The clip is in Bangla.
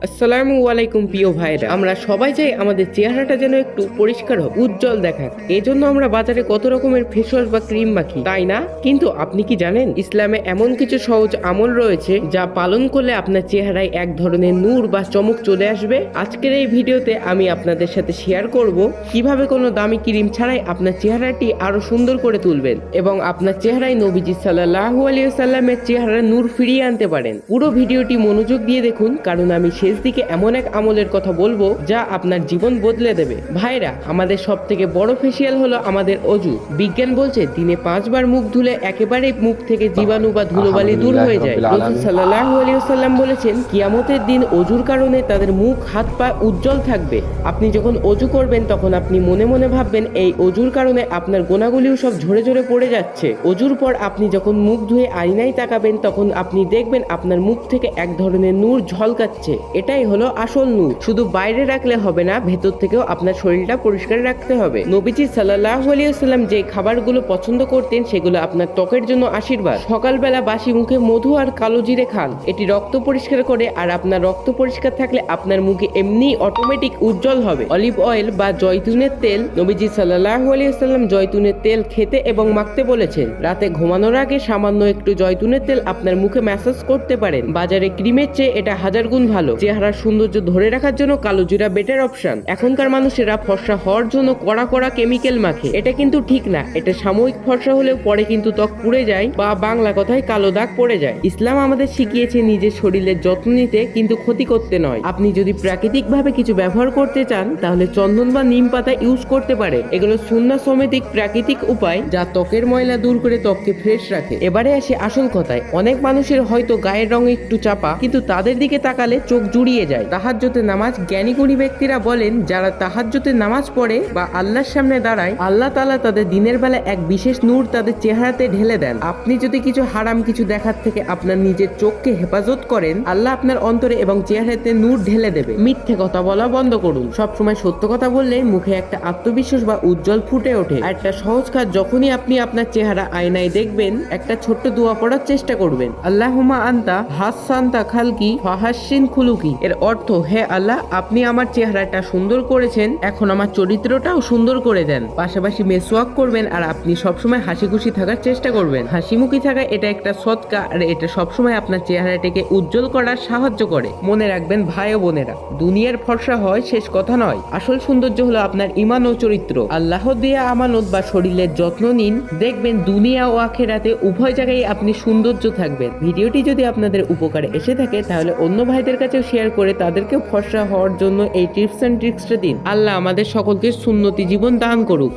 আসসালামু আলাইকুম প্রিয় ভাইরা, আমরা সবাই চাই আমাদের চেহারাটা যেন একটু পরিষ্কার হোক, উজ্জ্বল দেখাক। এজন্য আমরা বাজারে কত রকমের ফেস ওয়াশ বা ক্রিম মাখি, তাই না? কিন্তু আপনি কি জানেন ইসলামে এমন কিছু সহজ আমল রয়েছে যা পালন করলে আপনার চেহারায় এক ধরনের নূর বা চমক চলে আসবে? আজকের এই ভিডিওতে আমি আপনাদের সাথে শেয়ার করব কিভাবে কোনো দামি ক্রিম ছাড়াই আপনার চেহারাটি আরো সুন্দর করে তুলবেন এবং আপনার চেহারায় নবীজি সাল্লাল্লাহু আলাইহি ওয়াসাল্লামের চেহারার নূর ফিরিয়ে আনতে পারেন। পুরো ভিডিওটি মনোযোগ দিয়ে দেখুন, কারণ আমি শেষ দিকে এমন এক আমলের কথা বলবো যা আপনার জীবন বদলে দেবে। ভাইরা, আমাদের সব থেকে বড় ফেসিয়াল হলো আমাদের অজু। বিজ্ঞান বলছে দিনে 5 বার মুখ ধুলে একেবারে মুখ থেকে জীবাণু বা ধুলোবালি দূর হয়ে যায়। রাসূল সাল্লাল্লাহু আলাইহি ওয়াসাল্লাম বলেছেন কিয়ামতের দিন অজুর কারণে তাদের মুখ হাত পা উজ্জ্বল থাকবে। আপনি যখন অজু করবেন তখন আপনি মনে মনে ভাববেন এই অজুর কারণে আপনার গোনাগুলিও সব ঝরে ঝরে পড়ে যাচ্ছে। অজুর পর আপনি যখন মুখ ধুয়ে আয়নায় তাকাবেন তখন আপনি দেখবেন আপনার মুখ থেকে এক ধরনের নূর ঝলকাচ্ছে। এটাই হলো আসল নূর। শুধু বাইরে রাখলে হবে না, ভেতর থেকেও আপনার শরীরটা পরিষ্কার রাখতে হবে। নবীজি সাল্লাল্লাহু আলাইহি ওয়াসাল্লাম যে খাবারগুলো পছন্দ করতেন সেগুলো আপনার ত্বকের জন্য আশীর্বাদ। সকালবেলা বাসি মুখে মধু আর কালো জিরে খান, এটি রক্ত পরিষ্কার করে, আর আপনার রক্ত পরিষ্কার থাকলে আপনার মুখে এমনি অটোমেটিক উজ্জ্বল হবে। অলিভ অয়েল বা জয়তুনের তেল, নবীজি সাল্লাল্লাহু আলাইহি ওয়াসাল্লাম জয়তুনের তেল খেতে এবং মাখতে বলেছেন। রাতে ঘুমানোর আগে সামান্য একটু জয়তুনের তেল আপনার মুখে ম্যাসাজ করতে পারেন। বাজারে ক্রিমের চেয়ে এটা 1000 গুণ ভালো। চেহারার সৌন্দর্য ধরে রাখার জন্য কালো জিরা বেটার অপশন। এখনকার মানুষেরা ফর্সা হওয়ার জন্য কড়া কড়া কেমিক্যাল মাখে, এটা কিন্তু ঠিক না। এটা সাময়িক ফর্সা হলেও পরে কিন্তু ত্বক পুড়ে যায় বা বাংলা কথায় কালো দাগ পড়ে যায়। ইসলাম আমাদের শিখিয়েছে নিজের শরীরের যত্ন নিতে, কিন্তু ক্ষতি করতে নয়। আপনি যদি প্রাকৃতিক ভাবে কিছু ব্যবহার করতে চান তাহলে চন্দন বা নিম পাতা ইউজ করতে পারে। এগুলো সুন্নাহ সমেতিক প্রাকৃতিক উপায় যা ত্বকের ময়লা দূর করে ত্বককে ফ্রেশ রাখে। এবারে আসি আসল কথায়। অনেক মানুষের হয়তো গায়ের রং একটু চাপা, কিন্তু তাদের দিকে তাকালে চোখ জুড়িয়ে যায়। তাহাজ্জুদে নামাজ, জ্ঞানী গুণী ব্যক্তিরা বলেন যারা তাহাজ্জুদে নামাজ পড়ে বা আল্লাহর সামনে দাঁড়ায়, আল্লাহ তাআলা তাদের দিনের বেলা এক বিশেষ নূর তাদের চেহারাতে ঢেলে দেন। আপনি যদি কিছু হারাম কিছু দেখার থেকে আপনার নিজের চোখকে হেফাজত করেন, আল্লাহ আপনার অন্তরে এবং চেহারাতে নূর ঢেলে দেবে। মিথ্যে কথা বলা বন্ধ করুন। সবসময় সত্য কথা বললে মুখে একটা আত্মবিশ্বাস বা উজ্জ্বল ফুটে ওঠে। আর একটা সহজ কাজ, যখনই আপনি আপনার চেহারা আয়নায় দেখবেন একটা ছোট্ট দোয়া পড়ার চেষ্টা করবেন। আল্লাহুম্মা আনতা হাসানতা খালকি ফাহাসসিন খুলুকি। এর অর্থ, হে আল্লাহ, আপনি আমার চেহারাটা সুন্দর করেছেন, এখন আমার চরিত্রটাও সুন্দর করে দেন। পাশাপাশি মেসওয়াক করবেন আর আপনি সবসময় হাসি খুশি থাকার চেষ্টা করবেন। হাসিমুখী থাকা এটা একটা সদকা, আর এটা সবসময় আপনার চেহারাটাকে উজ্জ্বল করার সাহায্য করে। মনে রাখবেন ভাই ও বোনেরা, দুনিয়ার ফর্সা হয় শেষ কথা নয়, আসল সৌন্দর্য হলো আপনার ঈমান ও চরিত্র। আল্লাহ দেয়া আমানত বা শরীরের যত্ন নিন, দেখবেন দুনিয়া ও আখিরাতে উভয় জায়গায় আপনি সৌন্দর্য থাকবেন। ভিডিওটি যদি আপনাদের উপকারে এসে থাকে তাহলে অন্য ভাইদের কাছেও শেয়ার করে তাদেরকেও ফর্সা হওয়ার জন্য এই টিপস এন্ড ট্রিক্সটা দিন। আল্লাহ আমাদের সকলকে সুন্নতি জীবন দান করুক।